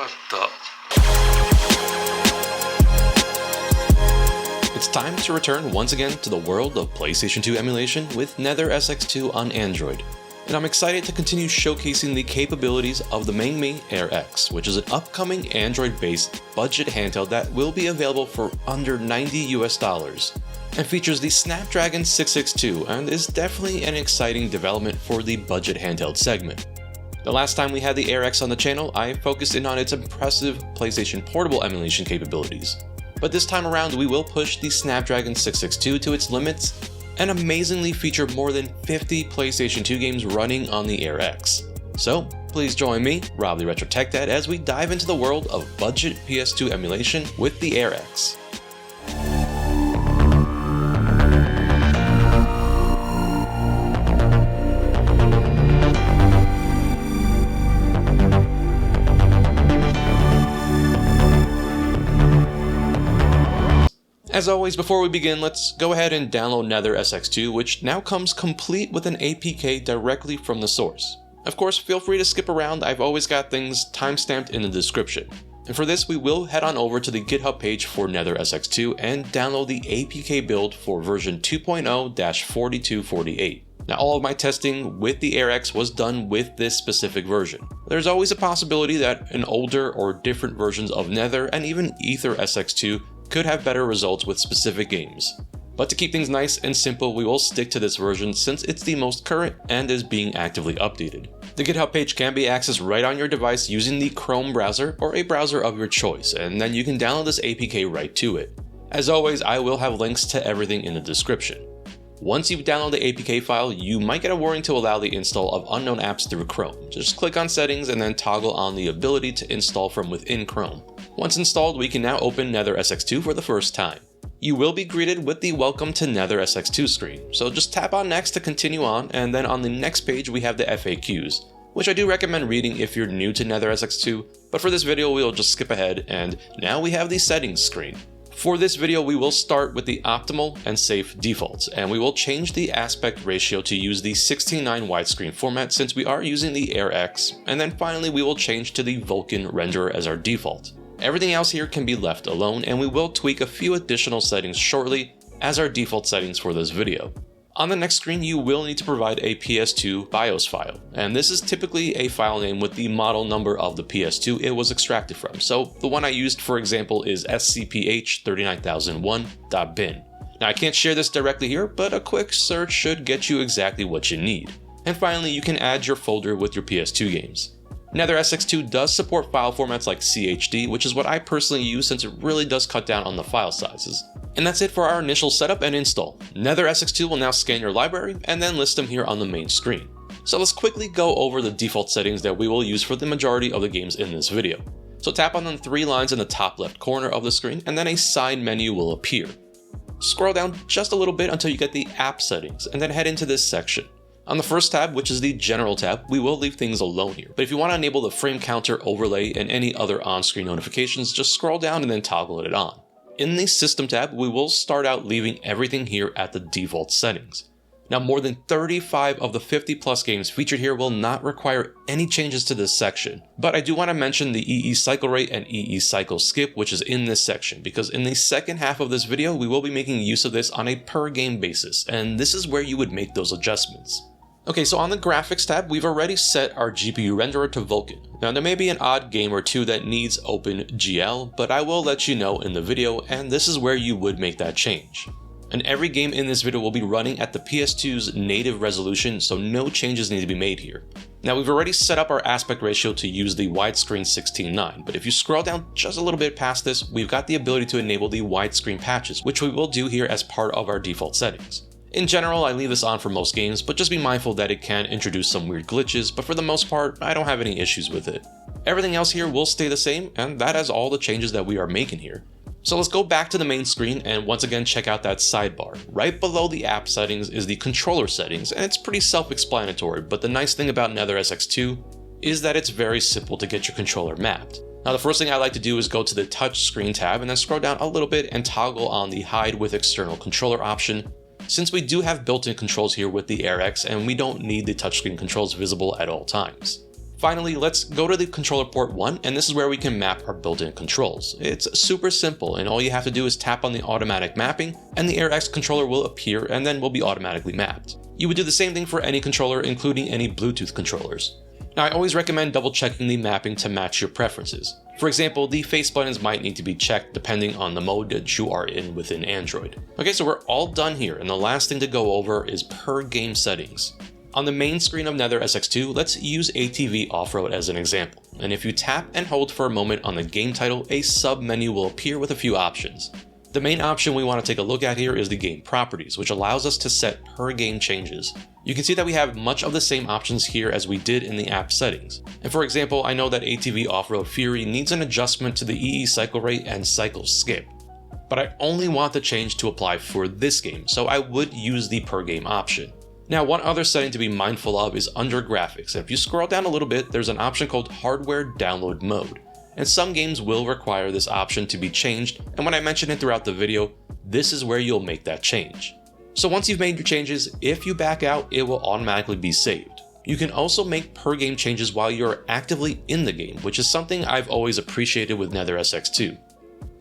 What the? It's time to return once again to the world of PlayStation 2 emulation with Nether SX2 on Android. And I'm excited to continue showcasing the capabilities of the Mangmi Air X, which is an upcoming Android-based budget handheld that will be available for under $90 and features the Snapdragon 662 and is definitely an exciting development for the budget handheld segment. The last time we had the Air X on the channel, I focused in on its impressive PlayStation Portable emulation capabilities. But this time around, we will push the Snapdragon 662 to its limits and amazingly feature more than 50 PlayStation 2 games running on the Air X. So, please join me, Rob the Retro Tech Dad, as we dive into the world of budget PS2 emulation with the Air X. As always, before we begin, let's go ahead and download Nether SX2, which now comes complete with an APK directly from the source. Of course, feel free to skip around, I've always got things timestamped in the description. And for this, we will head on over to the GitHub page for Nether SX2 and download the APK build for version 2.0-4248. Now, all of my testing with the Air X was done with this specific version. There's always a possibility that an older or different versions of Nether and even Ether SX2 could have better results with specific games. But to keep things nice and simple, we will stick to this version since it's the most current and is being actively updated. The GitHub page can be accessed right on your device using the Chrome browser or a browser of your choice, and then you can download this APK right to it. As always, I will have links to everything in the description. Once you've downloaded the APK file, you might get a warning to allow the install of unknown apps through Chrome. Just click on Settings and then toggle on the ability to install from within Chrome. Once installed, we can now open Nether SX2 for the first time. You will be greeted with the Welcome to Nether SX2 screen, so just tap on Next to continue on, and then on the next page we have the FAQs, which I do recommend reading if you're new to Nether SX2, but for this video we'll just skip ahead, and now we have the Settings screen. For this video, we will start with the optimal and safe defaults, and we will change the aspect ratio to use the 16:9 widescreen format since we are using the Air X, and then finally we will change to the Vulkan renderer as our default. Everything else here can be left alone, and we will tweak a few additional settings shortly as our default settings for this video. On the next screen, you will need to provide a PS2 BIOS file, and this is typically a file name with the model number of the PS2 it was extracted from. So the one I used, for example, is scph39001.bin. Now I can't share this directly here, but a quick search should get you exactly what you need. And finally, you can add your folder with your PS2 games. Nether SX2 does support file formats like CHD, which is what I personally use since it really does cut down on the file sizes. And that's it for our initial setup and install. Nether SX2 will now scan your library and then list them here on the main screen. So let's quickly go over the default settings that we will use for the majority of the games in this video. So tap on the three lines in the top left corner of the screen and then a side menu will appear. Scroll down just a little bit until you get the app settings and then head into this section. On the first tab, which is the General tab, we will leave things alone here, but if you want to enable the frame counter overlay and any other on-screen notifications, just scroll down and then toggle it on. In the System tab, we will start out leaving everything here at the default settings. Now, more than 35 of the 50 plus games featured here will not require any changes to this section, but I do want to mention the EE cycle rate and EE cycle skip, which is in this section, because in the second half of this video, we will be making use of this on a per game basis, and this is where you would make those adjustments. Okay, so on the Graphics tab, we've already set our GPU renderer to Vulkan. Now there may be an odd game or two that needs OpenGL, but I will let you know in the video, and this is where you would make that change. And every game in this video will be running at the PS2's native resolution, so no changes need to be made here. Now we've already set up our aspect ratio to use the widescreen 16:9, but if you scroll down just a little bit past this, we've got the ability to enable the widescreen patches, which we will do here as part of our default settings. In general, I leave this on for most games, but just be mindful that it can introduce some weird glitches, but for the most part, I don't have any issues with it. Everything else here will stay the same, and that has all the changes that we are making here. So let's go back to the main screen and once again check out that sidebar. Right below the app settings is the controller settings, and it's pretty self-explanatory, but the nice thing about Nether SX2 is that it's very simple to get your controller mapped. Now the first thing I like to do is go to the touch screen tab and then scroll down a little bit and toggle on the hide with external controller option, since we do have built-in controls here with the Air X and we don't need the touchscreen controls visible at all times. Finally, let's go to the controller port 1, and this is where we can map our built-in controls. It's super simple, and all you have to do is tap on the automatic mapping, and the Air X controller will appear and then will be automatically mapped. You would do the same thing for any controller, including any Bluetooth controllers. Now, I always recommend double checking the mapping to match your preferences. For example, the face buttons might need to be checked depending on the mode that you are in within Android. Okay, so we're all done here, and the last thing to go over is per game settings. On the main screen of Nether SX2, let's use ATV Offroad as an example, and if you tap and hold for a moment on the game title, a sub-menu will appear with a few options. The main option we want to take a look at here is the game properties, which allows us to set per game changes. You can see that we have much of the same options here as we did in the app settings. And for example, I know that ATV Offroad Fury needs an adjustment to the EE cycle rate and cycle skip. But I only want the change to apply for this game, so I would use the per game option. Now, one other setting to be mindful of is under graphics. If you scroll down a little bit, there's an option called Hardware Download Mode, and some games will require this option to be changed, and when I mention it throughout the video, this is where you'll make that change. So once you've made your changes, if you back out, it will automatically be saved. You can also make per game changes while you're actively in the game, which is something I've always appreciated with Nether SX2.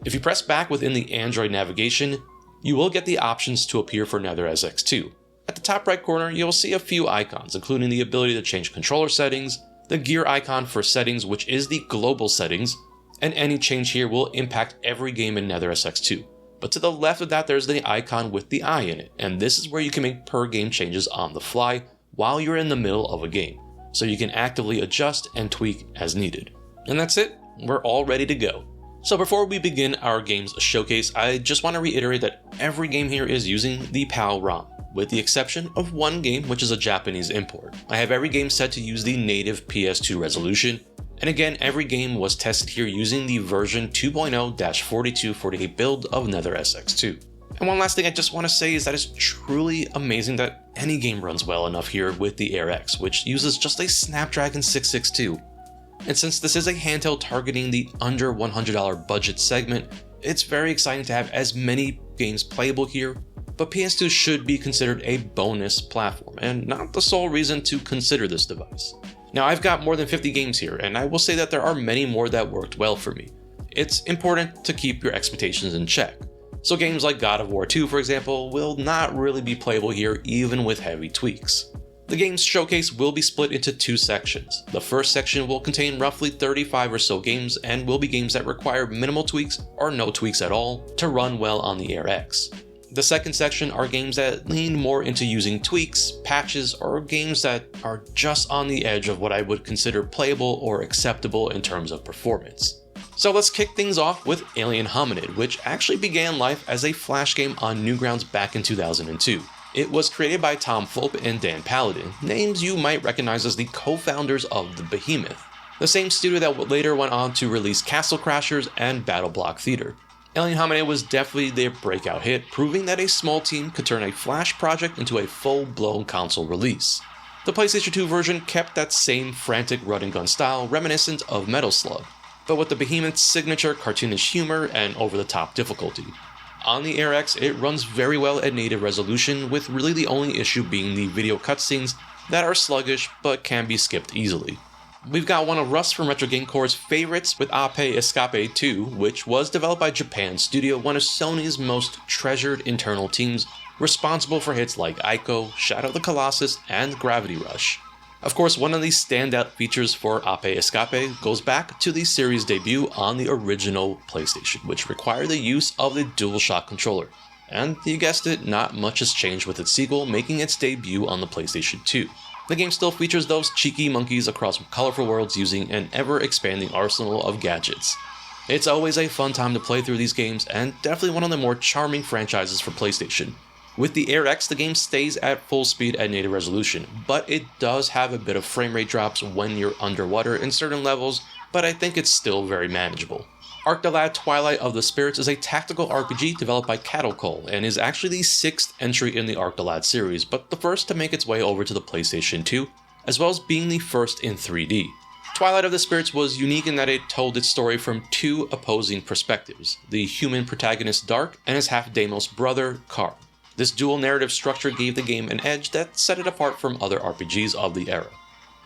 If you press back within the Android navigation, you will get the options to appear for Nether SX2. At the top right corner, you'll see a few icons, including the ability to change controller settings, the gear icon for settings, which is the global settings, and any change here will impact every game in Nether SX2. But to the left of that, there's the icon with the eye in it, and this is where you can make per game changes on the fly while you're in the middle of a game, so you can actively adjust and tweak as needed. And that's it, we're all ready to go. So before we begin our game's showcase, I just want to reiterate that every game here is using the PAL ROM, with the exception of one game, which is a Japanese import. I have every game set to use the native PS2 resolution, and again, every game was tested here using the version 2.0-4248 build of Nether SX2. And one last thing I just want to say is that it's truly amazing that any game runs well enough here with the Air X, which uses just a Snapdragon 662. And since this is a handheld targeting the under $100 budget segment, it's very exciting to have as many games playable here, but PS2 should be considered a bonus platform, and not the sole reason to consider this device. Now, I've got more than 50 games here, and I will say that there are many more that worked well for me. It's important to keep your expectations in check. So games like God of War 2, for example, will not really be playable here even with heavy tweaks. The game's showcase will be split into two sections. The first section will contain roughly 35 or so games and will be games that require minimal tweaks or no tweaks at all to run well on the Air X. The second section are games that lean more into using tweaks, patches, or games that are just on the edge of what I would consider playable or acceptable in terms of performance. So let's kick things off with Alien Hominid, which actually began life as a Flash game on Newgrounds back in 2002. It was created by Tom Fulp and Dan Paladin, names you might recognize as the co-founders of the Behemoth, the same studio that later went on to release Castle Crashers and Battle Block Theater. Alien Hominid was definitely their breakout hit, proving that a small team could turn a Flash project into a full-blown console release. The PlayStation 2 version kept that same frantic run-and-gun style reminiscent of Metal Slug, but with the Behemoth's signature cartoonish humor and over-the-top difficulty. On the Air X, it runs very well at native resolution, with really the only issue being the video cutscenes that are sluggish but can be skipped easily. We've got one of Rust from Retro Game Core's favorites with Ape Escape 2, which was developed by Japan Studio, one of Sony's most treasured internal teams, responsible for hits like Ico, Shadow of the Colossus, and Gravity Rush. Of course, one of the standout features for Ape Escape goes back to the series' debut on the original PlayStation, which required the use of the DualShock controller. And you guessed it, not much has changed with its sequel, making its debut on the PlayStation 2. The game still features those cheeky monkeys across colorful worlds using an ever-expanding arsenal of gadgets. It's always a fun time to play through these games, and definitely one of the more charming franchises for PlayStation. With the Air X, the game stays at full speed at native resolution, but it does have a bit of frame rate drops when you're underwater in certain levels, but I think it's still very manageable. Archdalad Twilight of the Spirits is a tactical RPG developed by Cattlecole, and is actually the 6th entry in the Archdalad series, but the first to make its way over to the PlayStation 2, as well as being the first in 3D. Twilight of the Spirits was unique in that it told its story from two opposing perspectives, the human protagonist Dark and his half-Deimos brother, Karl. This dual narrative structure gave the game an edge that set it apart from other RPGs of the era.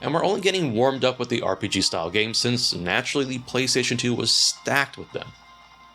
and we're only getting warmed up with the RPG style games since naturally the PlayStation 2 was stacked with them.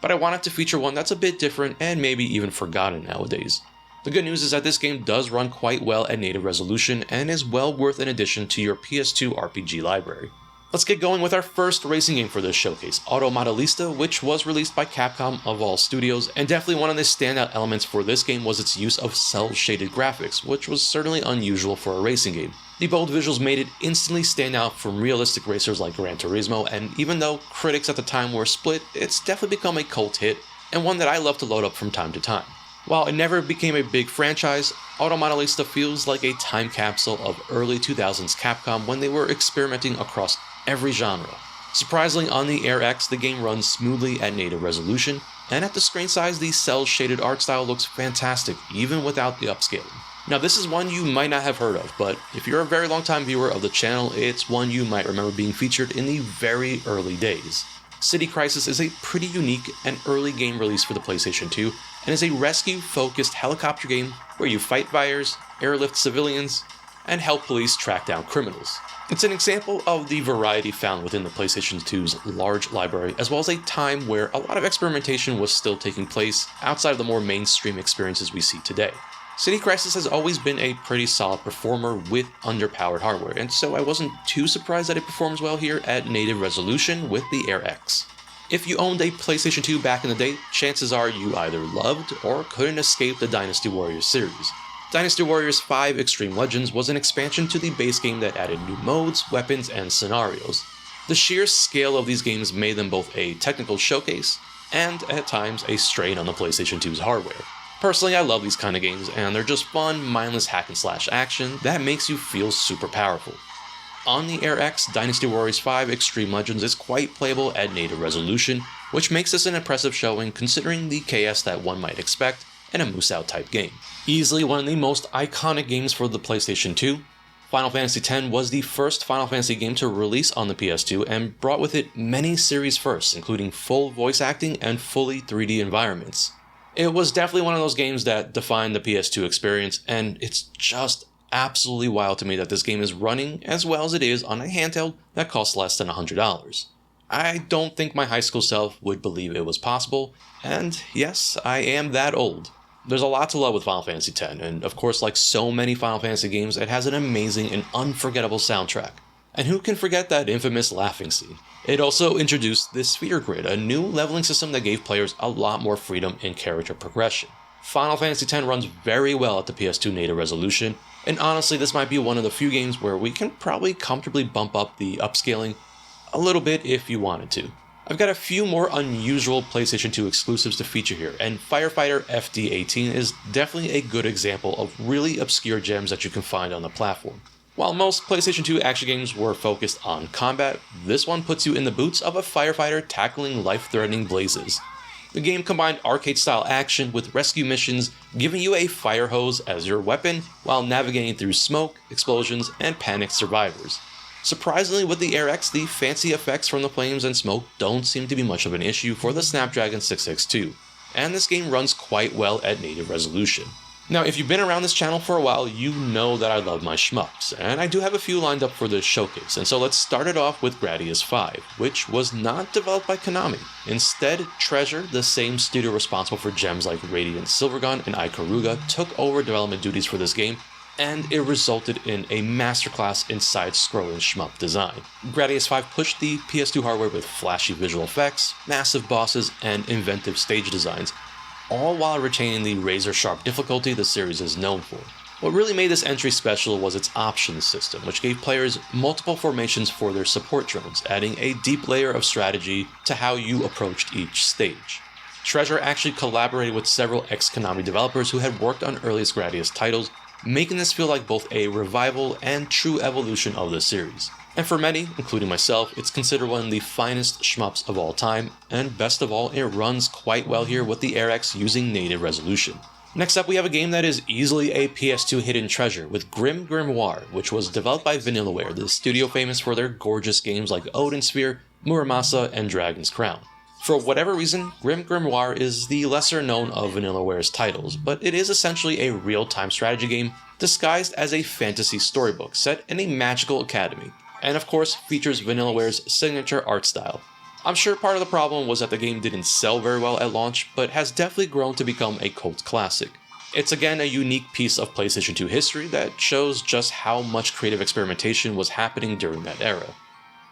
But I wanted to feature one that's a bit different and maybe even forgotten nowadays. The good news is that this game does run quite well at native resolution and is well worth an addition to your PS2 RPG library. Let's get going with our first racing game for this showcase, Modellista, which was released by Capcom of all studios, and definitely one of the standout elements for this game was its use of cel-shaded graphics, which was certainly unusual for a racing game. The bold visuals made it instantly stand out from realistic racers like Gran Turismo, and even though critics at the time were split, it's definitely become a cult hit, and one that I love to load up from time to time. While it never became a big franchise, Modellista feels like a time capsule of early 2000s Capcom when they were experimenting across every genre. Surprisingly, on the Air X, the game runs smoothly at native resolution, and at the screen size, the cel-shaded art style looks fantastic, even without the upscaling. Now, this is one you might not have heard of, but if you're a very long-time viewer of the channel, it's one you might remember being featured in the very early days. City Crisis is a pretty unique and early game release for the PlayStation 2, and is a rescue-focused helicopter game where you fight fires, airlift civilians, and help police track down criminals. It's an example of the variety found within the PlayStation 2's large library, as well as a time where a lot of experimentation was still taking place outside of the more mainstream experiences we see today. City Crisis has always been a pretty solid performer with underpowered hardware, and so I wasn't too surprised that it performs well here at native resolution with the Air X. If you owned a PlayStation 2 back in the day, chances are you either loved or couldn't escape the Dynasty Warriors series. Dynasty Warriors 5 Extreme Legends was an expansion to the base game that added new modes, weapons, and scenarios. The sheer scale of these games made them both a technical showcase and, at times, a strain on the PlayStation 2's hardware. Personally, I love these kind of games, and they're just fun, mindless hack-and-slash action that makes you feel super powerful. On the Air X, Dynasty Warriors 5 Extreme Legends is quite playable at native resolution, which makes this an impressive showing considering the chaos that one might expect in a moose-out type game. Easily one of the most iconic games for the PlayStation 2, Final Fantasy X was the first Final Fantasy game to release on the PS2 and brought with it many series firsts, including full voice acting and fully 3D environments. It was definitely one of those games that defined the PS2 experience, and it's just absolutely wild to me that this game is running as well as it is on a handheld that costs less than $100. I don't think my high school self would believe it was possible, and yes, I am that old. There's a lot to love with Final Fantasy X, and of course, like so many Final Fantasy games, it has an amazing and unforgettable soundtrack. And who can forget that infamous laughing scene? It also introduced the Sphere Grid, a new leveling system that gave players a lot more freedom in character progression. Final Fantasy X runs very well at the PS2 native resolution, and honestly, this might be one of the few games where we can probably comfortably bump up the upscaling a little bit if you wanted to. I've got a few more unusual PlayStation 2 exclusives to feature here, and Firefighter FD18 is definitely a good example of really obscure gems that you can find on the platform. While most PlayStation 2 action games were focused on combat, this one puts you in the boots of a firefighter tackling life-threatening blazes. The game combined arcade-style action with rescue missions, giving you a fire hose as your weapon while navigating through smoke, explosions, and panicked survivors. Surprisingly, with the Air X, the fancy effects from the flames and smoke don't seem to be much of an issue for the Snapdragon 662, and this game runs quite well at native resolution. Now, if you've been around this channel for a while, you know that I love my shmups, and I do have a few lined up for this showcase, and so let's start it off with Gradius 5, which was not developed by Konami. Instead, Treasure, the same studio responsible for gems like Radiant Silvergun and Ikaruga, took over development duties for this game, and it resulted in a masterclass in side-scrolling shmup design. Gradius 5 pushed the PS2 hardware with flashy visual effects, massive bosses, and inventive stage designs, all while retaining the razor-sharp difficulty the series is known for. What really made this entry special was its options system, which gave players multiple formations for their support drones, adding a deep layer of strategy to how you approached each stage. Treasure actually collaborated with several ex-Konami developers who had worked on earliest Gradius titles, making this feel like both a revival and true evolution of the series. And for many, including myself, it's considered one of the finest shmups of all time, and best of all, it runs quite well here with the Air X using native resolution. Next up, we have a game that is easily a PS2 hidden treasure with GrimGrimoire, which was developed by Vanillaware, the studio famous for their gorgeous games like Odin Sphere, Muramasa, and Dragon's Crown. For whatever reason, GrimGrimoire is the lesser known of Vanillaware's titles, but it is essentially a real-time strategy game disguised as a fantasy storybook set in a magical academy, and of course features Vanillaware's signature art style. I'm sure part of the problem was that the game didn't sell very well at launch, but has definitely grown to become a cult classic. It's again a unique piece of PlayStation 2 history that shows just how much creative experimentation was happening during that era.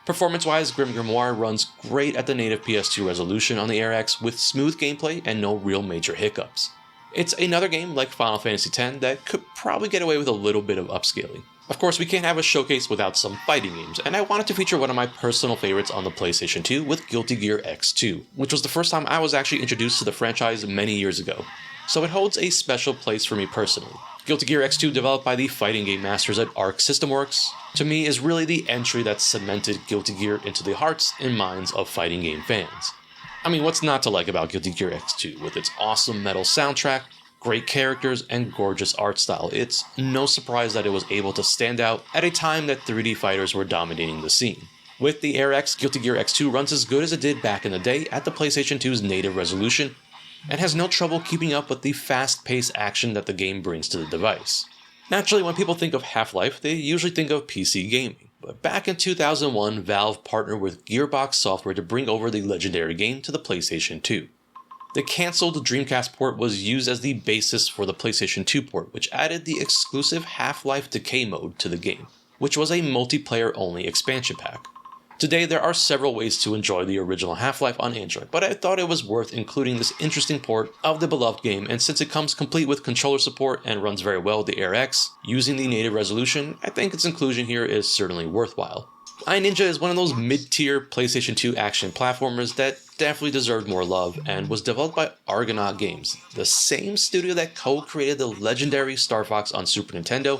Performance-wise, GrimGrimoire runs great at the native PS2 resolution on the Air X with smooth gameplay and no real major hiccups. It's another game like Final Fantasy X that could probably get away with a little bit of upscaling. Of course, we can't have a showcase without some fighting games, and I wanted to feature one of my personal favorites on the PlayStation 2 with Guilty Gear X2, which was the first time I was actually introduced to the franchise many years ago, so it holds a special place for me personally. Guilty Gear X2, developed by the fighting game masters at Arc System Works, to me is really the entry that cemented Guilty Gear into the hearts and minds of fighting game fans. I mean, what's not to like about Guilty Gear X2 with its awesome metal soundtrack, great characters, and gorgeous art style? It's no surprise that it was able to stand out at a time that 3D fighters were dominating the scene. With the Air X, Guilty Gear X2 runs as good as it did back in the day at the PlayStation 2's native resolution, and has no trouble keeping up with the fast-paced action that the game brings to the device. Naturally, when people think of Half-Life, they usually think of PC gaming, but back in 2001, Valve partnered with Gearbox Software to bring over the legendary game to the PlayStation 2. The cancelled Dreamcast port was used as the basis for the PlayStation 2 port, which added the exclusive Half-Life Decay mode to the game, which was a multiplayer-only expansion pack. Today, there are several ways to enjoy the original Half-Life on Android, but I thought it was worth including this interesting port of the beloved game, and since it comes complete with controller support and runs very well with the Air X, using the native resolution, I think its inclusion here is certainly worthwhile. Ninja is one of those mid-tier PlayStation 2 action platformers that definitely deserved more love, and was developed by Argonaut Games, the same studio that co-created the legendary Star Fox on Super Nintendo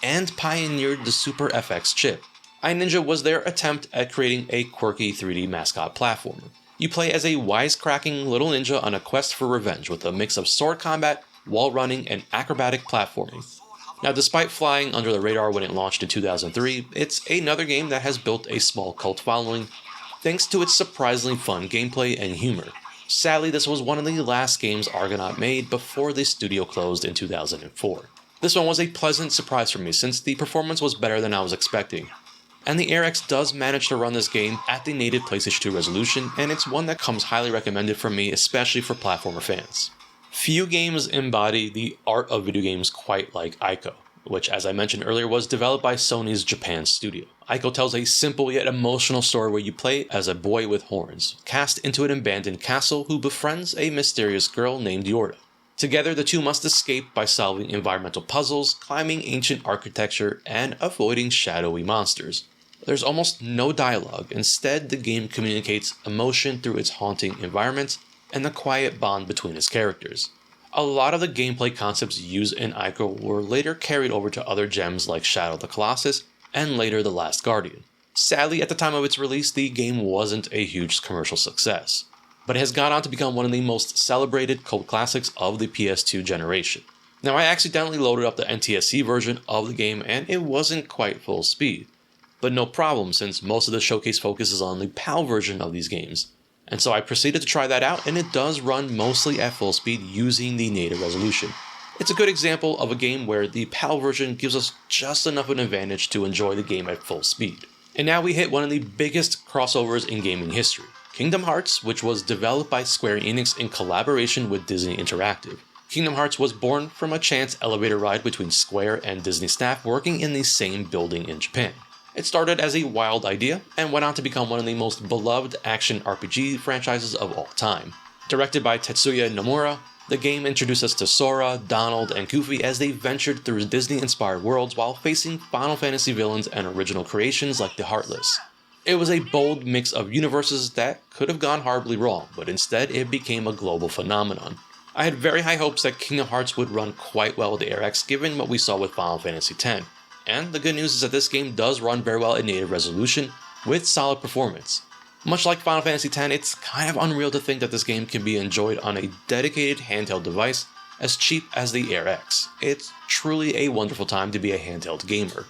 and pioneered the Super FX chip. Ninja was their attempt at creating a quirky 3D mascot platformer. You play as a wisecracking little ninja on a quest for revenge with a mix of sword combat, wall running, and acrobatic platforming. Now, despite flying under the radar when it launched in 2003, it's another game that has built a small cult following thanks to its surprisingly fun gameplay and humor. Sadly, this was one of the last games Argonaut made before the studio closed in 2004. This one was a pleasant surprise for me since the performance was better than I was expecting. And the Air X does manage to run this game at the native PlayStation 2 resolution, and it's one that comes highly recommended from me, especially for platformer fans. Few games embody the art of video games quite like Ico, which, as I mentioned earlier, was developed by Sony's Japan studio. Ico tells a simple yet emotional story where you play as a boy with horns, cast into an abandoned castle who befriends a mysterious girl named Yorda. Together, the two must escape by solving environmental puzzles, climbing ancient architecture, and avoiding shadowy monsters. There's almost no dialogue. Instead, the game communicates emotion through its haunting environments and the quiet bond between its characters. A lot of the gameplay concepts used in Ico were later carried over to other gems like Shadow of the Colossus and later The Last Guardian. Sadly, at the time of its release, the game wasn't a huge commercial success, but it has gone on to become one of the most celebrated cult classics of the PS2 generation. Now, I accidentally loaded up the NTSC version of the game and it wasn't quite full speed. But no problem, since most of the showcase focuses on the PAL version of these games. And so I proceeded to try that out, and it does run mostly at full speed using the native resolution. It's a good example of a game where the PAL version gives us just enough of an advantage to enjoy the game at full speed. And now we hit one of the biggest crossovers in gaming history, Kingdom Hearts, which was developed by Square Enix in collaboration with Disney Interactive. Kingdom Hearts was born from a chance elevator ride between Square and Disney staff working in the same building in Japan. It started as a wild idea, and went on to become one of the most beloved action RPG franchises of all time. Directed by Tetsuya Nomura, the game introduced us to Sora, Donald, and Goofy as they ventured through Disney-inspired worlds while facing Final Fantasy villains and original creations like the Heartless. It was a bold mix of universes that could have gone horribly wrong, but instead it became a global phenomenon. I had very high hopes that Kingdom Hearts would run quite well with the Air X given what we saw with Final Fantasy X. And the good news is that this game does run very well in native resolution, with solid performance. Much like Final Fantasy X, it's kind of unreal to think that this game can be enjoyed on a dedicated handheld device as cheap as the Air X. It's truly a wonderful time to be a handheld gamer.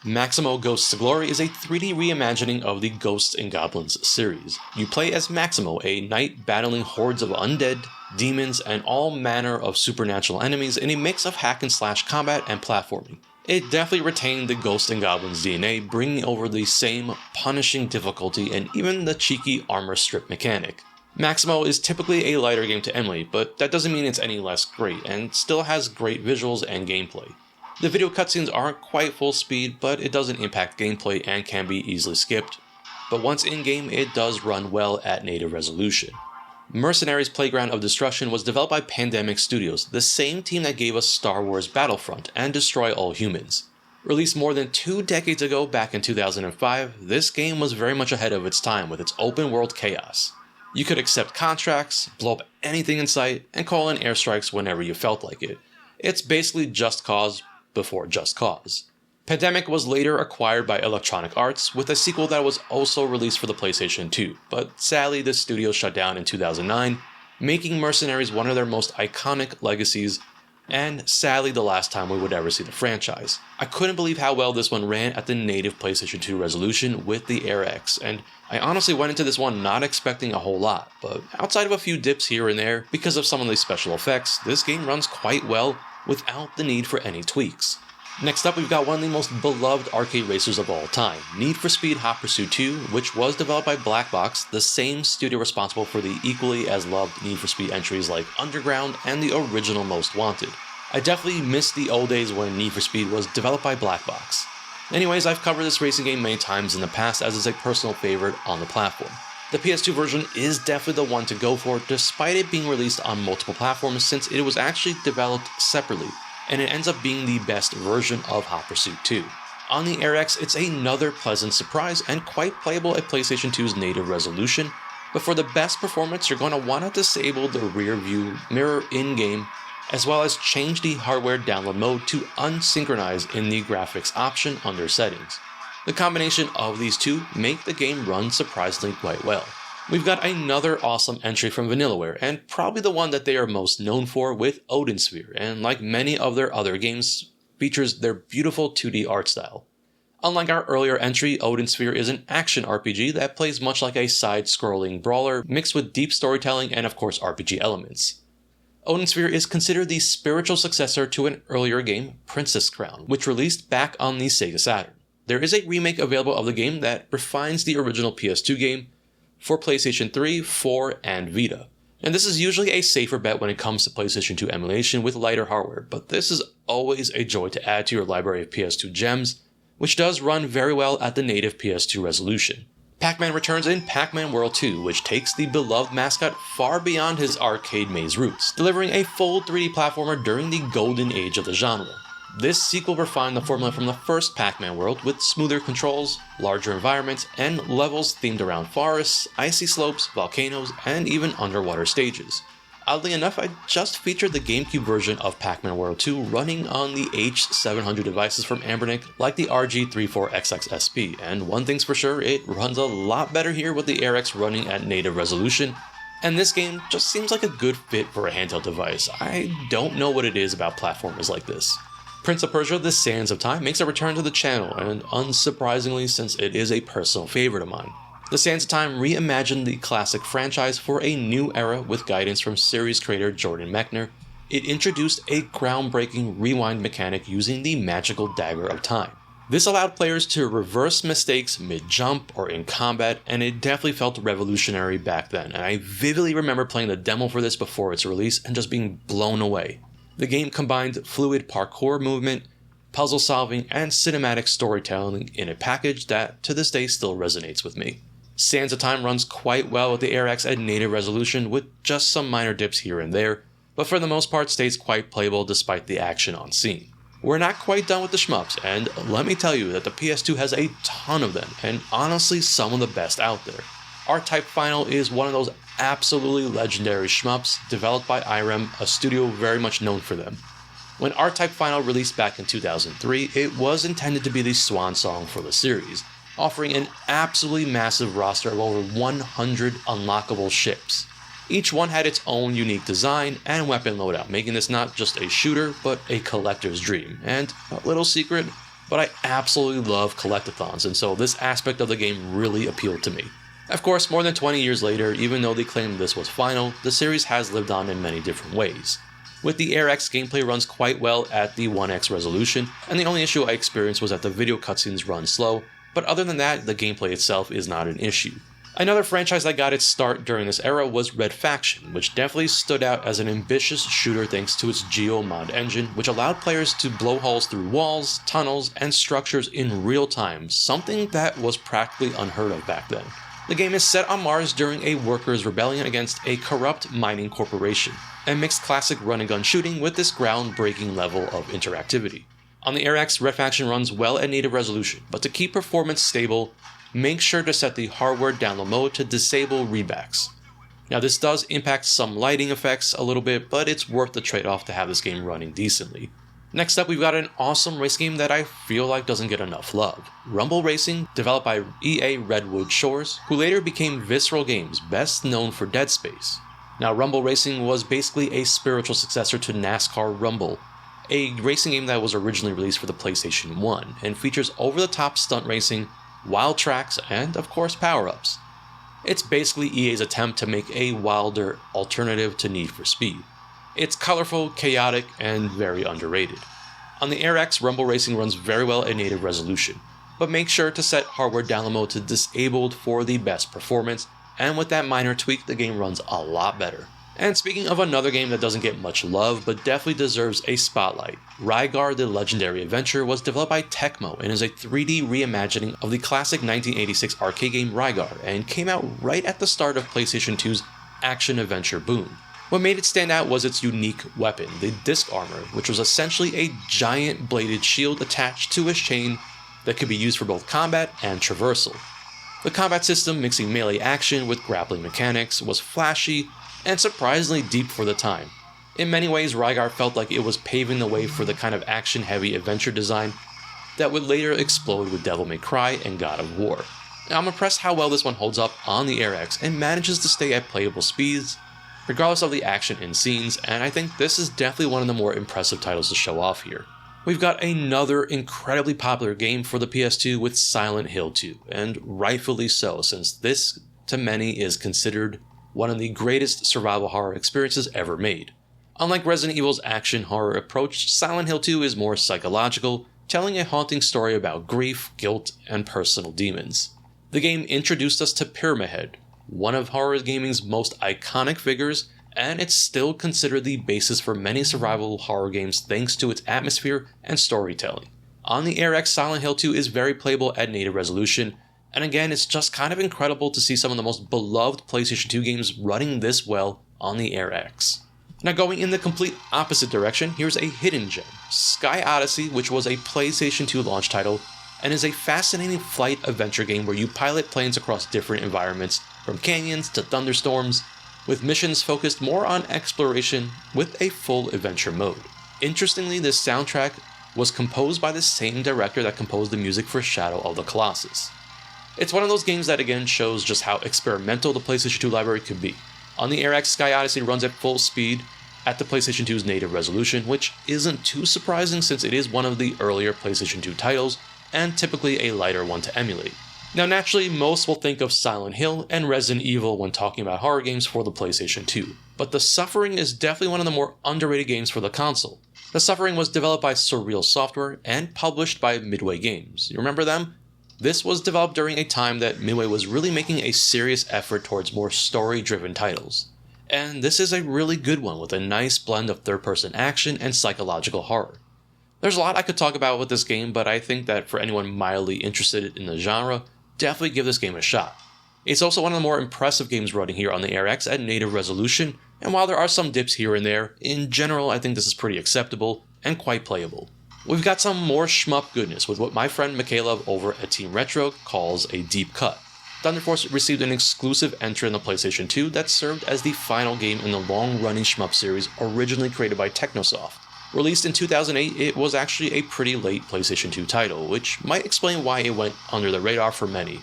Maximo Ghosts to Glory is a 3D reimagining of the Ghosts and Goblins series. You play as Maximo, a knight battling hordes of undead, demons, and all manner of supernatural enemies in a mix of hack and slash combat and platforming. It definitely retained the Ghosts and Goblins DNA, bringing over the same punishing difficulty and even the cheeky armor strip mechanic. Maximo is typically a lighter game to emulate, but that doesn't mean it's any less great, and still has great visuals and gameplay. The video cutscenes aren't quite full speed, but it doesn't impact gameplay and can be easily skipped. But once in-game, it does run well at native resolution. Mercenaries Playground of Destruction was developed by Pandemic Studios, the same team that gave us Star Wars Battlefront and Destroy All Humans. Released more than 2 decades ago back in 2005, this game was very much ahead of its time with its open world chaos. You could accept contracts, blow up anything in sight, and call in airstrikes whenever you felt like it. It's basically Just Cause before Just Cause. Pandemic was later acquired by Electronic Arts, with a sequel that was also released for the PlayStation 2, but sadly the studio shut down in 2009, making Mercenaries one of their most iconic legacies, and sadly the last time we would ever see the franchise. I couldn't believe how well this one ran at the native PlayStation 2 resolution with the Air X, and I honestly went into this one not expecting a whole lot, but outside of a few dips here and there because of some of the special effects, this game runs quite well without the need for any tweaks. Next up, we've got one of the most beloved arcade racers of all time, Need for Speed Hot Pursuit 2, which was developed by Black Box, the same studio responsible for the equally as loved Need for Speed entries like Underground and the original Most Wanted. I definitely miss the old days when Need for Speed was developed by Black Box. Anyways, I've covered this racing game many times in the past as it's a personal favorite on the platform. The PS2 version is definitely the one to go for despite it being released on multiple platforms since it was actually developed separately, and it ends up being the best version of Hot Pursuit 2. On the Air X, it's another pleasant surprise and quite playable at PlayStation 2's native resolution, but for the best performance you're going to want to disable the rear view mirror in-game, as well as change the hardware download mode to unsynchronize in the graphics option under settings. The combination of these two make the game run surprisingly quite well. We've got another awesome entry from Vanillaware, and probably the one that they are most known for with Odin Sphere, and like many of their other games, features their beautiful 2D art style. Unlike our earlier entry, Odin Sphere is an action RPG that plays much like a side-scrolling brawler, mixed with deep storytelling and of course RPG elements. Odin Sphere is considered the spiritual successor to an earlier game, Princess Crown, which released back on the Sega Saturn. There is a remake available of the game that refines the original PS2 game for PlayStation 3, 4, and Vita. And this is usually a safer bet when it comes to PlayStation 2 emulation with lighter hardware, but this is always a joy to add to your library of PS2 gems, which does run very well at the native PS2 resolution. Pac-Man returns in Pac-Man World 2, which takes the beloved mascot far beyond his arcade maze roots, delivering a full 3D platformer during the golden age of the genre. This sequel refined the formula from the first Pac-Man World with smoother controls, larger environments, and levels themed around forests, icy slopes, volcanoes, and even underwater stages. Oddly enough, I just featured the GameCube version of Pac-Man World 2 running on the H700 devices from Anbernic like the RG34XX-SP, and one thing's for sure, it runs a lot better here with the Air X running at native resolution, and this game just seems like a good fit for a handheld device. I don't know what it is about platformers like this. Prince of Persia: The Sands of Time makes a return to the channel, and unsurprisingly, since it is a personal favorite of mine. The Sands of Time reimagined the classic franchise for a new era with guidance from series creator Jordan Mechner. It introduced a groundbreaking rewind mechanic using the magical dagger of time. This allowed players to reverse mistakes mid-jump or in combat, and it definitely felt revolutionary back then, and I vividly remember playing the demo for this before its release and just being blown away. The game combined fluid parkour movement, puzzle solving, and cinematic storytelling in a package that to this day still resonates with me. Sands of Time runs quite well with the Air X at native resolution with just some minor dips here and there, but for the most part stays quite playable despite the action on scene. We're not quite done with the shmups, and let me tell you that the PS2 has a ton of them, and honestly some of the best out there. R-Type Final is one of those absolutely legendary shmups developed by Irem, a studio very much known for them. When R-Type Final released back in 2003, it was intended to be the swan song for the series, offering an absolutely massive roster of over 100 unlockable ships. Each one had its own unique design and weapon loadout, making this not just a shooter, but a collector's dream. And a little secret, but I absolutely love collectathons, and so this aspect of the game really appealed to me. Of course, more than 20 years later, even though they claim this was final, the series has lived on in many different ways. With the Air X, gameplay runs quite well at the 1x resolution, and the only issue I experienced was that the video cutscenes run slow, but other than that, the gameplay itself is not an issue. Another franchise that got its start during this era was Red Faction, which definitely stood out as an ambitious shooter thanks to its Geo-mod engine, which allowed players to blow holes through walls, tunnels, and structures in real time, something that was practically unheard of back then. The game is set on Mars during a workers' rebellion against a corrupt mining corporation, and mixed classic run-and-gun shooting with this groundbreaking level of interactivity. On the Air X, Red Faction runs well at native resolution, but to keep performance stable, make sure to set the hardware download mode to disable rebacks. Now this does impact some lighting effects a little bit, but it's worth the trade-off to have this game running decently. Next up, we've got an awesome race game that I feel like doesn't get enough love. Rumble Racing, developed by EA Redwood Shores, who later became Visceral Games, best known for Dead Space. Now Rumble Racing was basically a spiritual successor to NASCAR Rumble, a racing game that was originally released for the PlayStation 1, and features over-the-top stunt racing, wild tracks, and of course power-ups. It's basically EA's attempt to make a wilder alternative to Need for Speed. It's colorful, chaotic, and very underrated. On the Air X, Rumble Racing runs very well at native resolution, but make sure to set hardware download mode to disabled for the best performance, and with that minor tweak, the game runs a lot better. And speaking of another game that doesn't get much love, but definitely deserves a spotlight, Rygar the Legendary Adventure was developed by Tecmo and is a 3D reimagining of the classic 1986 arcade game Rygar, and came out right at the start of PlayStation 2's action-adventure boom. What made it stand out was its unique weapon, the Disc Armor, which was essentially a giant bladed shield attached to a chain that could be used for both combat and traversal. The combat system, mixing melee action with grappling mechanics, was flashy and surprisingly deep for the time. In many ways, Rygar felt like it was paving the way for the kind of action-heavy adventure design that would later explode with Devil May Cry and God of War. Now, I'm impressed how well this one holds up on the Air X and manages to stay at playable speeds, regardless of the action in scenes, and I think this is definitely one of the more impressive titles to show off here. We've got another incredibly popular game for the PS2 with Silent Hill 2, and rightfully so, since this, to many, is considered one of the greatest survival horror experiences ever made. Unlike Resident Evil's action horror approach, Silent Hill 2 is more psychological, telling a haunting story about grief, guilt, and personal demons. The game introduced us to Pyramid Head, one of horror gaming's most iconic figures, and it's still considered the basis for many survival horror games thanks to its atmosphere and storytelling. On the Air X, Silent Hill 2 is very playable at native resolution, and again, it's just kind of incredible to see some of the most beloved PlayStation 2 games running this well on the Air X. Now going in the complete opposite direction, here's a hidden gem, Sky Odyssey, which was a PlayStation 2 launch title, and is a fascinating flight adventure game where you pilot planes across different environments, from canyons to thunderstorms, with missions focused more on exploration with a full adventure mode. Interestingly, this soundtrack was composed by the same director that composed the music for Shadow of the Colossus. It's one of those games that again shows just how experimental the PlayStation 2 library could be. On the Air X, Sky Odyssey runs at full speed at the PlayStation 2's native resolution, which isn't too surprising since it is one of the earlier PlayStation 2 titles, and typically a lighter one to emulate. Now naturally, most will think of Silent Hill and Resident Evil when talking about horror games for the PlayStation 2, but The Suffering is definitely one of the more underrated games for the console. The Suffering was developed by Surreal Software and published by Midway Games. You remember them? This was developed during a time that Midway was really making a serious effort towards more story-driven titles. And this is a really good one with a nice blend of third-person action and psychological horror. There's a lot I could talk about with this game, but I think that for anyone mildly interested in the genre, definitely give this game a shot. It's also one of the more impressive games running here on the Air X at native resolution, and while there are some dips here and there, in general I think this is pretty acceptable and quite playable. We've got some more shmup goodness with what my friend Michaela over at Team Retro calls a deep cut. Thunderforce received an exclusive entry on the PlayStation 2 that served as the final game in the long-running shmup series originally created by Technosoft. Released in 2008, it was actually a pretty late PlayStation 2 title, which might explain why it went under the radar for many,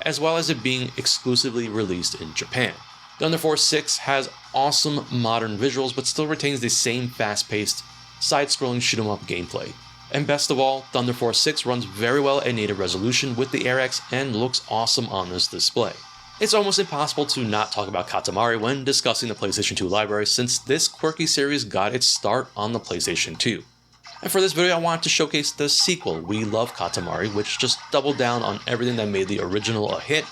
as well as it being exclusively released in Japan. Thunderforce 6 has awesome modern visuals but still retains the same fast-paced, side-scrolling shoot-'em-up gameplay. And best of all, Thunderforce 6 runs very well at native resolution with the Air X and looks awesome on this display. It's almost impossible to not talk about Katamari when discussing the PlayStation 2 library, since this quirky series got its start on the PlayStation 2. And for this video I wanted to showcase the sequel, We Love Katamari, which just doubled down on everything that made the original a hit,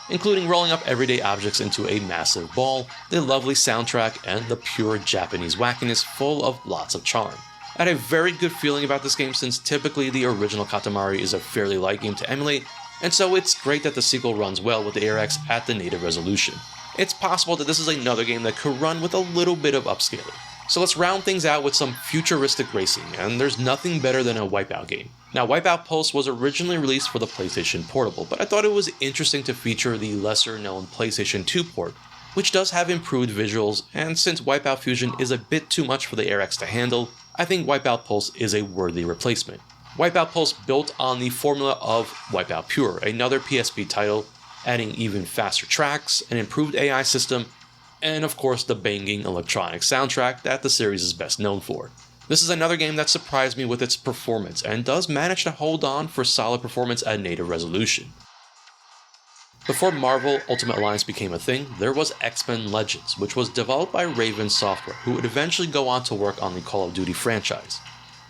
including rolling up everyday objects into a massive ball, the lovely soundtrack, and the pure Japanese wackiness full of lots of charm. I had a very good feeling about this game since typically the original Katamari is a fairly light game to emulate, and so it's great that the sequel runs well with the Air X at the native resolution. It's possible that this is another game that could run with a little bit of upscaling. So let's round things out with some futuristic racing, and there's nothing better than a Wipeout game. Now, Wipeout Pulse was originally released for the PlayStation Portable, but I thought it was interesting to feature the lesser-known PlayStation 2 port, which does have improved visuals, and since Wipeout Fusion is a bit too much for the Air X to handle, I think Wipeout Pulse is a worthy replacement. Wipeout Pulse built on the formula of Wipeout Pure, another PSP title, adding even faster tracks, an improved AI system, and of course the banging electronic soundtrack that the series is best known for. This is another game that surprised me with its performance, and does manage to hold on for solid performance at native resolution. Before Marvel Ultimate Alliance became a thing, there was X-Men Legends, which was developed by Raven Software, who would eventually go on to work on the Call of Duty franchise.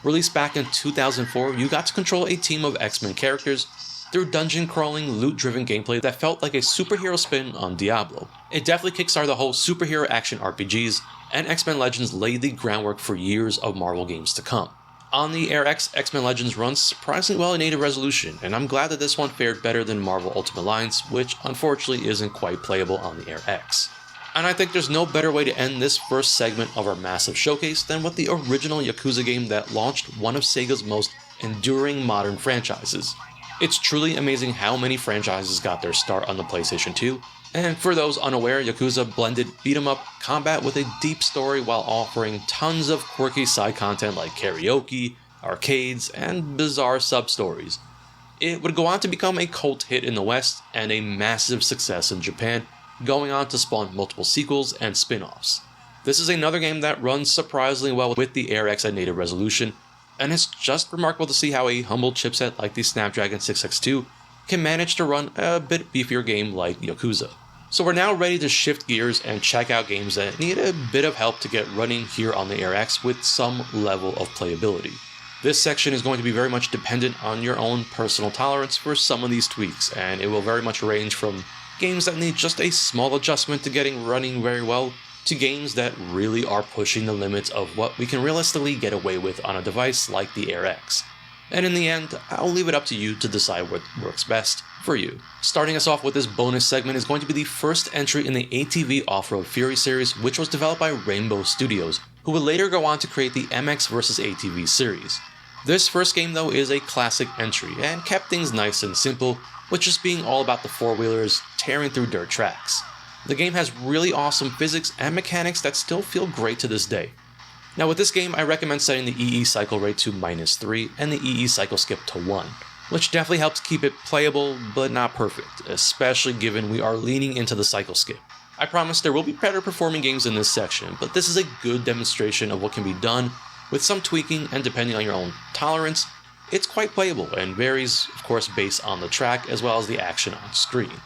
Released back in 2004, you got to control a team of X-Men characters through dungeon-crawling, loot-driven gameplay that felt like a superhero spin on Diablo. It definitely kickstarted the whole superhero action RPGs, and X-Men Legends laid the groundwork for years of Marvel games to come. On the Air X, X-Men Legends runs surprisingly well in native resolution, and I'm glad that this one fared better than Marvel Ultimate Alliance, which unfortunately isn't quite playable on the Air X. And I think there's no better way to end this first segment of our massive showcase than with the original Yakuza game that launched one of Sega's most enduring modern franchises. It's truly amazing how many franchises got their start on the PlayStation 2, and for those unaware, Yakuza blended beat-em-up combat with a deep story while offering tons of quirky side content like karaoke, arcades, and bizarre sub-stories. It would go on to become a cult hit in the West and a massive success in Japan, going on to spawn multiple sequels and spin-offs. This is another game that runs surprisingly well with the Air X at native resolution, and it's just remarkable to see how a humble chipset like the Snapdragon 6X2 can manage to run a bit beefier game like Yakuza. So we're now ready to shift gears and check out games that need a bit of help to get running here on the Air X with some level of playability. This section is going to be very much dependent on your own personal tolerance for some of these tweaks, and it will very much range from games that need just a small adjustment to getting running very well, to games that really are pushing the limits of what we can realistically get away with on a device like the Air X. And in the end, I'll leave it up to you to decide what works best for you. Starting us off with this bonus segment is going to be the first entry in the ATV Offroad Fury series, which was developed by Rainbow Studios, who would later go on to create the MX vs ATV series. This first game though is a classic entry, and kept things nice and simple, with just being all about the four-wheelers tearing through dirt tracks. The game has really awesome physics and mechanics that still feel great to this day. Now with this game, I recommend setting the EE cycle rate to -3 and the EE cycle skip to 1, which definitely helps keep it playable but not perfect, especially given we are leaning into the cycle skip. I promise there will be better performing games in this section, but this is a good demonstration of what can be done with some tweaking, and depending on your own tolerance, it's quite playable and varies, of course, based on the track as well as the action on screen.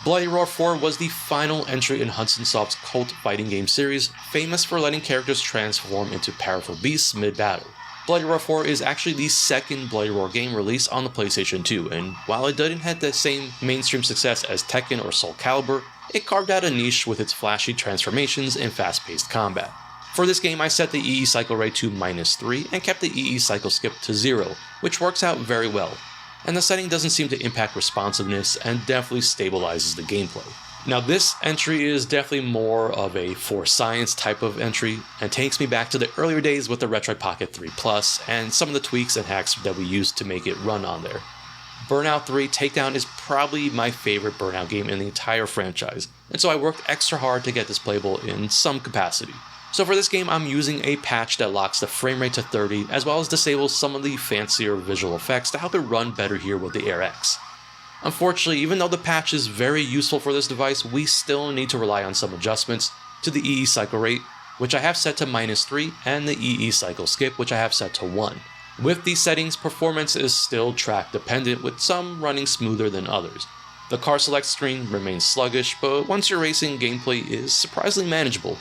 Bloody Roar 4 was the final entry in Hudson Soft's cult fighting game series, famous for letting characters transform into powerful beasts mid-battle. Bloody Roar 4 is actually the second Bloody Roar game released on the PlayStation 2, and while it didn't have the same mainstream success as Tekken or Soul Calibur, it carved out a niche with its flashy transformations and fast-paced combat. For this game, I set the EE cycle rate to -3 and kept the EE cycle skip to 0, which works out very well, and the setting doesn't seem to impact responsiveness and definitely stabilizes the gameplay. Now this entry is definitely more of a for science type of entry, and takes me back to the earlier days with the Retroid Pocket 3 Plus and some of the tweaks and hacks that we used to make it run on there. Burnout 3 Takedown is probably my favorite Burnout game in the entire franchise, and so I worked extra hard to get this playable in some capacity. So for this game, I'm using a patch that locks the frame rate to 30, as well as disables some of the fancier visual effects to help it run better here with the Air X. Unfortunately, even though the patch is very useful for this device, we still need to rely on some adjustments to the EE cycle rate, which I have set to -3, and the EE cycle skip, which I have set to 1. With these settings, performance is still track dependent, with some running smoother than others. The car select screen remains sluggish, but once you're racing, gameplay is surprisingly manageable.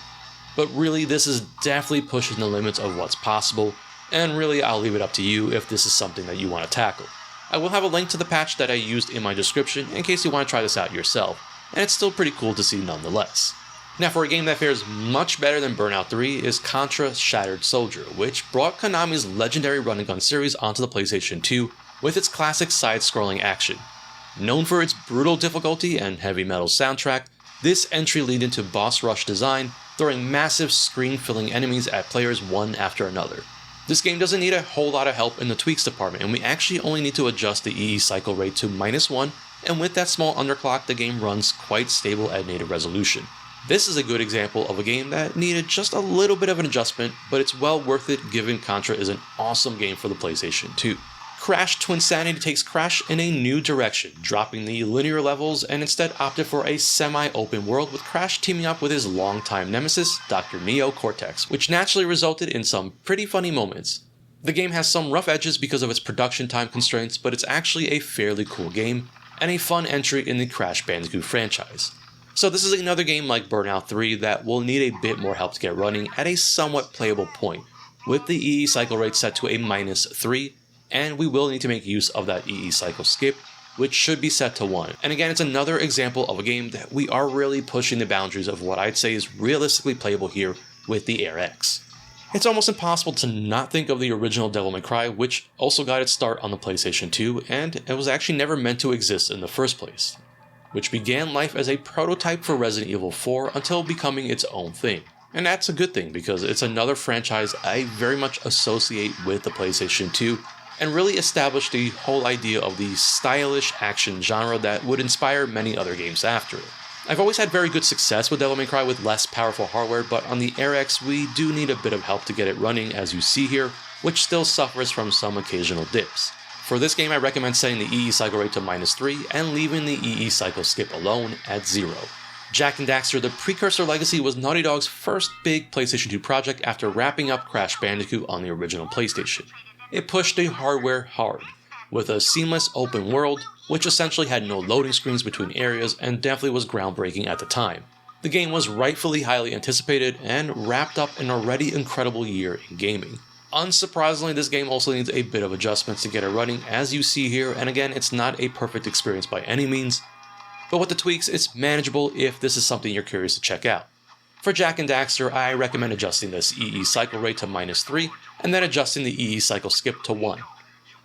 But really, this is definitely pushing the limits of what's possible, and really I'll leave it up to you if this is something that you want to tackle. I will have a link to the patch that I used in my description in case you want to try this out yourself, and it's still pretty cool to see nonetheless. Now, for a game that fares much better than Burnout 3 is Contra Shattered Soldier, which brought Konami's legendary run-and-gun series onto the PlayStation 2 with its classic side-scrolling action. Known for its brutal difficulty and heavy metal soundtrack, this entry leaned into boss rush design, throwing massive screen-filling enemies at players one after another. This game doesn't need a whole lot of help in the tweaks department, and we actually only need to adjust the EE cycle rate to -1, and with that small underclock, the game runs quite stable at native resolution. This is a good example of a game that needed just a little bit of an adjustment, but it's well worth it given Contra is an awesome game for the PlayStation 2. Crash Twinsanity takes Crash in a new direction, dropping the linear levels and instead opted for a semi-open world with Crash teaming up with his longtime nemesis, Dr. Neo Cortex, which naturally resulted in some pretty funny moments. The game has some rough edges because of its production time constraints, but it's actually a fairly cool game, and a fun entry in the Crash Bandicoot franchise. So this is another game like Burnout 3 that will need a bit more help to get running at a somewhat playable point, with the EE cycle rate set to a -3, and we will need to make use of that EE cycle skip, which should be set to 1. And again, it's another example of a game that we are really pushing the boundaries of what I'd say is realistically playable here with the Air X. It's almost impossible to not think of the original Devil May Cry, which also got its start on the PlayStation 2, and it was actually never meant to exist in the first place, which began life as a prototype for Resident Evil 4 until becoming its own thing. And that's a good thing because it's another franchise I very much associate with the PlayStation 2 and really established the whole idea of the stylish action genre that would inspire many other games after it. I've always had very good success with Devil May Cry with less powerful hardware, but on the Air X we do need a bit of help to get it running, as you see here, which still suffers from some occasional dips. For this game I recommend setting the EE cycle rate to -3 and leaving the EE cycle skip alone at 0. Jak and Daxter: The Precursor Legacy was Naughty Dog's first big PlayStation 2 project after wrapping up Crash Bandicoot on the original PlayStation. It pushed the hardware hard, with a seamless open world, which essentially had no loading screens between areas and definitely was groundbreaking at the time. The game was rightfully highly anticipated and wrapped up an already incredible year in gaming. Unsurprisingly, this game also needs a bit of adjustments to get it running, as you see here, and again, it's not a perfect experience by any means, but with the tweaks, it's manageable if this is something you're curious to check out. For Jak and Daxter, I recommend adjusting this EE cycle rate to -3, and then adjusting the EE cycle skip to 1.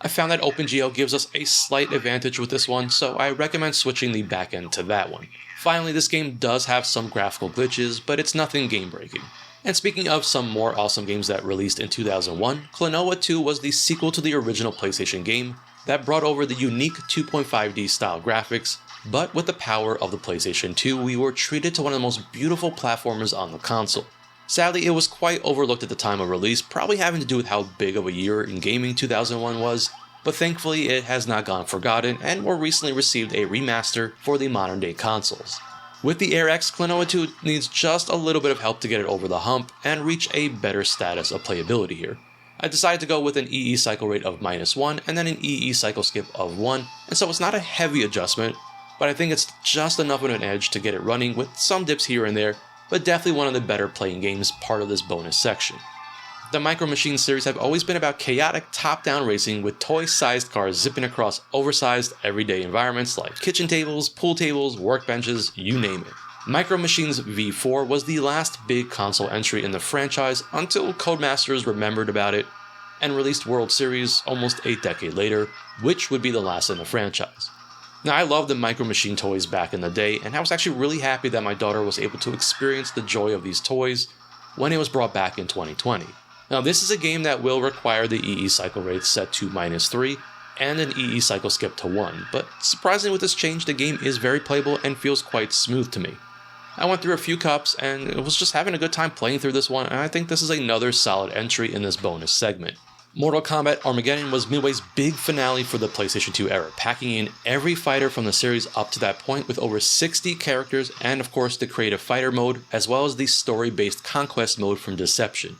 I found that OpenGL gives us a slight advantage with this one, so I recommend switching the backend to that one. Finally, this game does have some graphical glitches, but it's nothing game-breaking. And speaking of some more awesome games that released in 2001, Klonoa 2 was the sequel to the original PlayStation game that brought over the unique 2.5D style graphics, but with the power of the PlayStation 2, we were treated to one of the most beautiful platformers on the console. Sadly, it was quite overlooked at the time of release, probably having to do with how big of a year in gaming 2001 was, but thankfully it has not gone forgotten and more recently received a remaster for the modern day consoles. With the Air X, Klonoa 2 needs just a little bit of help to get it over the hump and reach a better status of playability here. I decided to go with an EE cycle rate of -1 and then an EE cycle skip of 1, and so it's not a heavy adjustment, but I think it's just enough of an edge to get it running with some dips here and there, but definitely one of the better playing games part of this bonus section. The Micro Machines series have always been about chaotic top-down racing with toy-sized cars zipping across oversized everyday environments like kitchen tables, pool tables, workbenches, you name it. Micro Machines V4 was the last big console entry in the franchise until Codemasters remembered about it and released World Series almost a decade later, which would be the last in the franchise. Now, I loved the Micro Machine toys back in the day, and I was actually really happy that my daughter was able to experience the joy of these toys when it was brought back in 2020. Now, this is a game that will require the EE cycle rate set to -3 and an EE cycle skip to 1, but surprisingly with this change, the game is very playable and feels quite smooth to me. I went through a few cups and was just having a good time playing through this one, and I think this is another solid entry in this bonus segment. Mortal Kombat Armageddon was Midway's big finale for the PlayStation 2 era, packing in every fighter from the series up to that point with over 60 characters and of course the creative fighter mode, as well as the story-based conquest mode from Deception.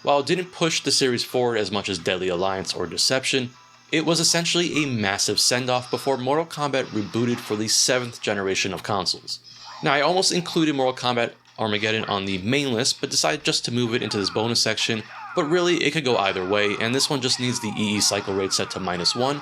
While it didn't push the series forward as much as Deadly Alliance or Deception, it was essentially a massive send-off before Mortal Kombat rebooted for the 7th generation of consoles. Now, I almost included Mortal Kombat Armageddon on the main list, but decided just to move it into this bonus section, but really it could go either way, and this one just needs the EE cycle rate set to -1,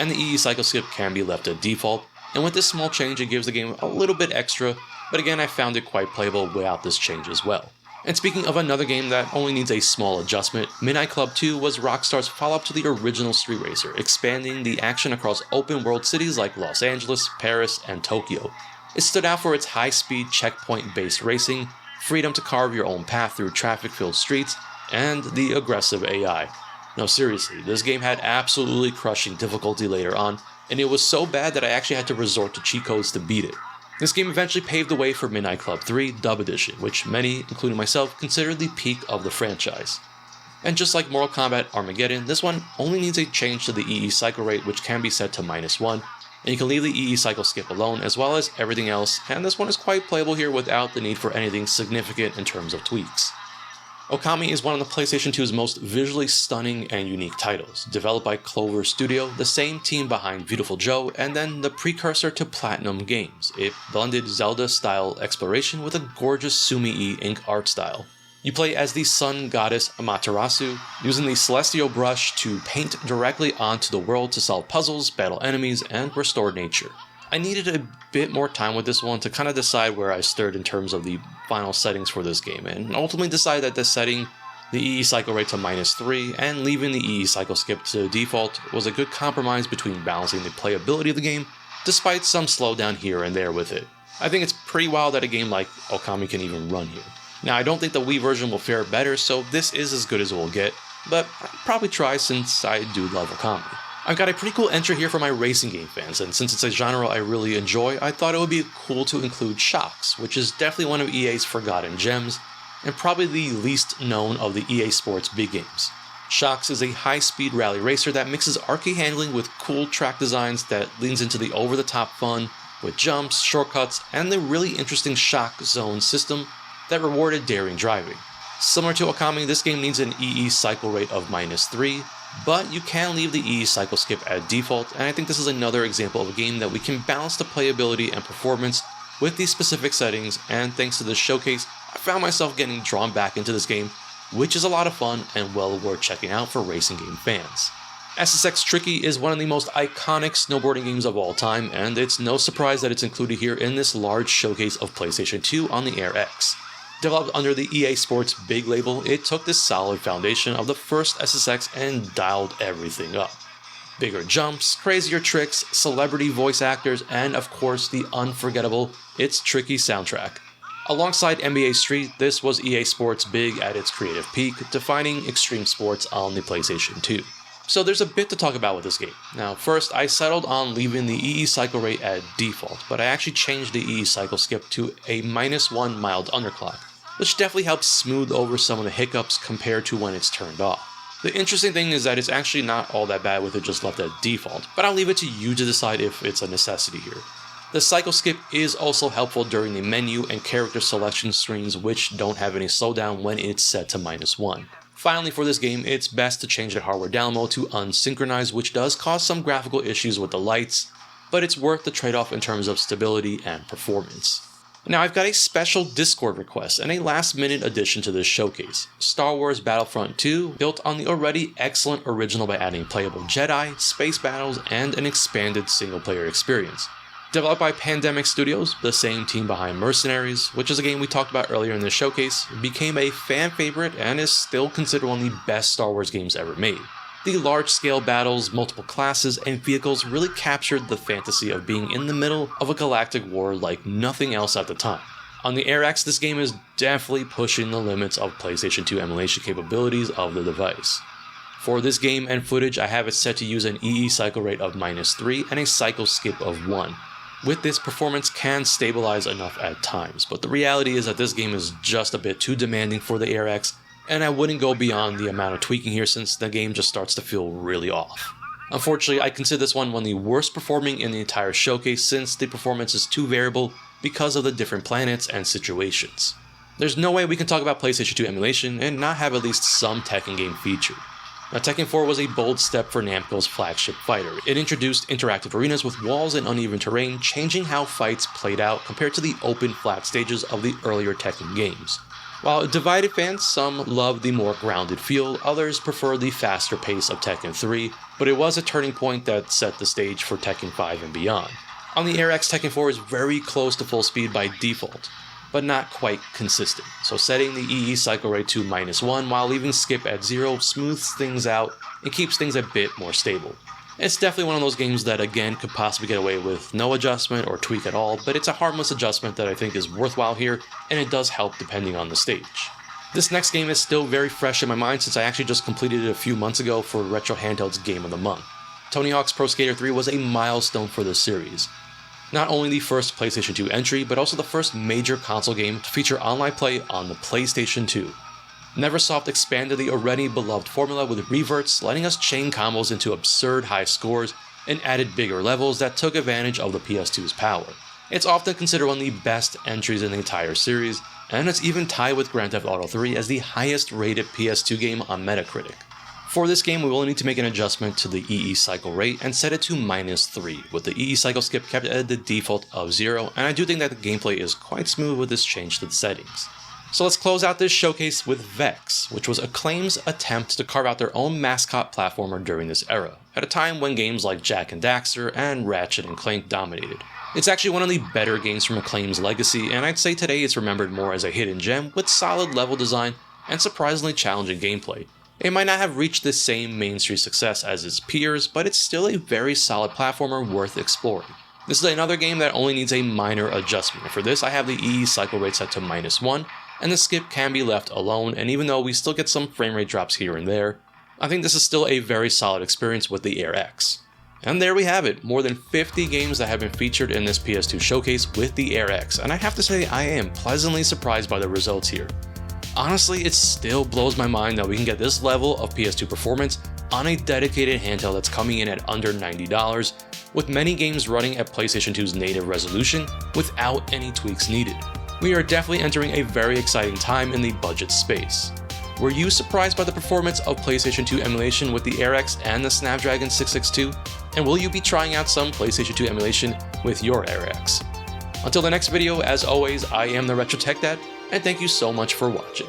and the EE cycle skip can be left at default, and with this small change it gives the game a little bit extra, but again I found it quite playable without this change as well. And speaking of another game that only needs a small adjustment, Midnight Club 2 was Rockstar's follow-up to the original Street Racer, expanding the action across open-world cities like Los Angeles, Paris, and Tokyo. It stood out for its high-speed, checkpoint-based racing, freedom to carve your own path through traffic-filled streets, and the aggressive AI. No, seriously, this game had absolutely crushing difficulty later on, and it was so bad that I actually had to resort to cheat codes to beat it. This game eventually paved the way for Midnight Club 3 Dub Edition, which many, including myself, consider the peak of the franchise. And just like Mortal Kombat Armageddon, this one only needs a change to the EE cycle rate, which can be set to -1, and you can leave the EE cycle skip alone as well as everything else, and this one is quite playable here without the need for anything significant in terms of tweaks. Okami is one of the PlayStation 2's most visually stunning and unique titles, developed by Clover Studio, the same team behind Beautiful Joe, and then the precursor to Platinum Games. It blended Zelda-style exploration with a gorgeous Sumi-e ink art style. You play as the sun goddess Amaterasu, using the celestial brush to paint directly onto the world to solve puzzles, battle enemies, and restore nature. I needed a bit more time with this one to kind of decide where I stood in terms of the final settings for this game, and ultimately decided that setting the EE cycle rate to -3 and leaving the EE cycle skip to default was a good compromise between balancing the playability of the game, despite some slowdown here and there with it. I think it's pretty wild that a game like Okami can even run here. Now, I don't think the Wii version will fare better, so this is as good as it will get, but I'll probably try since I do love Okami. I've got a pretty cool entry here for my racing game fans, and since it's a genre I really enjoy, I thought it would be cool to include SHOX, which is definitely one of EA's forgotten gems, and probably the least known of the EA Sports big games. SHOX is a high-speed rally racer that mixes arcade handling with cool track designs that leans into the over-the-top fun, with jumps, shortcuts, and the really interesting shock zone system that rewarded daring driving. Similar to Okami, this game needs an EE cycle rate of -3, but you can leave the EE cycle skip at default, and I think this is another example of a game that we can balance the playability and performance with these specific settings, and thanks to this showcase, I found myself getting drawn back into this game, which is a lot of fun and well worth checking out for racing game fans. SSX Tricky is one of the most iconic snowboarding games of all time, and it's no surprise that it's included here in this large showcase of PlayStation 2 on the Air X. Developed under the EA Sports big label, it took this solid foundation of the first SSX and dialed everything up. Bigger jumps, crazier tricks, celebrity voice actors, and of course the unforgettable It's Tricky soundtrack. Alongside NBA Street, this was EA Sports big at its creative peak, defining extreme sports on the PlayStation 2. So there's a bit to talk about with this game. Now first, I settled on leaving the EE cycle rate at default, but I actually changed the EE cycle skip to a -1 mild underclock, which definitely helps smooth over some of the hiccups compared to when it's turned off. The interesting thing is that it's actually not all that bad with it just left at default, but I'll leave it to you to decide if it's a necessity here. The cycle skip is also helpful during the menu and character selection screens, which don't have any slowdown when it's set to -1. Finally, for this game, it's best to change the hardware down mode to unsynchronize, which does cause some graphical issues with the lights, but it's worth the trade-off in terms of stability and performance. Now, I've got a special Discord request and a last-minute addition to this showcase. Star Wars Battlefront 2, built on the already excellent original by adding playable Jedi, space battles, and an expanded single-player experience. Developed by Pandemic Studios, the same team behind Mercenaries, which is a game we talked about earlier in this showcase, became a fan favorite and is still considered one of the best Star Wars games ever made. The large-scale battles, multiple classes, and vehicles really captured the fantasy of being in the middle of a galactic war like nothing else at the time. On the Air X, this game is definitely pushing the limits of PlayStation 2 emulation capabilities of the device. For this game and footage, I have it set to use an EE cycle rate of -3 and a cycle skip of 1. With this, performance can stabilize enough at times, but the reality is that this game is just a bit too demanding for the Air X, and I wouldn't go beyond the amount of tweaking here since the game just starts to feel really off. Unfortunately, I consider this one of the worst performing in the entire showcase since the performance is too variable because of the different planets and situations. There's no way we can talk about PlayStation 2 emulation and not have at least some Tekken game featured. Now, Tekken 4 was a bold step for Namco's flagship fighter. It introduced interactive arenas with walls and uneven terrain, changing how fights played out compared to the open flat stages of the earlier Tekken games. While divided fans, some loved the more grounded feel, others preferred the faster pace of Tekken 3, but it was a turning point that set the stage for Tekken 5 and beyond. On the Air X, Tekken 4 is very close to full speed by default, but not quite consistent, so setting the EE cycle rate to -1 while leaving skip at 0 smooths things out and keeps things a bit more stable. It's definitely one of those games that again could possibly get away with no adjustment or tweak at all, but it's a harmless adjustment that I think is worthwhile here, and it does help depending on the stage. This next game is still very fresh in my mind since I actually just completed it a few months ago for Retro Handhelds Game of the Month. Tony Hawk's Pro Skater 3 was a milestone for the series. Not only the first PlayStation 2 entry, but also the first major console game to feature online play on the PlayStation 2. Neversoft expanded the already beloved formula with reverts, letting us chain combos into absurd high scores, and added bigger levels that took advantage of the PS2's power. It's often considered one of the best entries in the entire series, and it's even tied with Grand Theft Auto 3 as the highest rated PS2 game on Metacritic. For this game, we will need to make an adjustment to the EE cycle rate and set it to -3, with the EE cycle skip kept at the default of 0, and I do think that the gameplay is quite smooth with this change to the settings. So let's close out this showcase with Vex, which was Acclaim's attempt to carve out their own mascot platformer during this era, at a time when games like Jak and Daxter and Ratchet and Clank dominated. It's actually one of the better games from Acclaim's legacy, and I'd say today it's remembered more as a hidden gem with solid level design and surprisingly challenging gameplay. It might not have reached the same mainstream success as its peers, but it's still a very solid platformer worth exploring. This is another game that only needs a minor adjustment. For this, I have the EE cycle rate set to -1, and the skip can be left alone, and even though we still get some frame rate drops here and there, I think this is still a very solid experience with the Air X. And there we have it, more than 50 games that have been featured in this PS2 showcase with the Air X, and I have to say I am pleasantly surprised by the results here. Honestly, it still blows my mind that we can get this level of PS2 performance on a dedicated handheld that's coming in at under $90, with many games running at PlayStation 2's native resolution without any tweaks needed. We are definitely entering a very exciting time in the budget space. Were you surprised by the performance of PlayStation 2 emulation with the Air X and the Snapdragon 662? And will you be trying out some PlayStation 2 emulation with your Air X? Until the next video, as always, I am the Retro Tech Dad, and thank you so much for watching.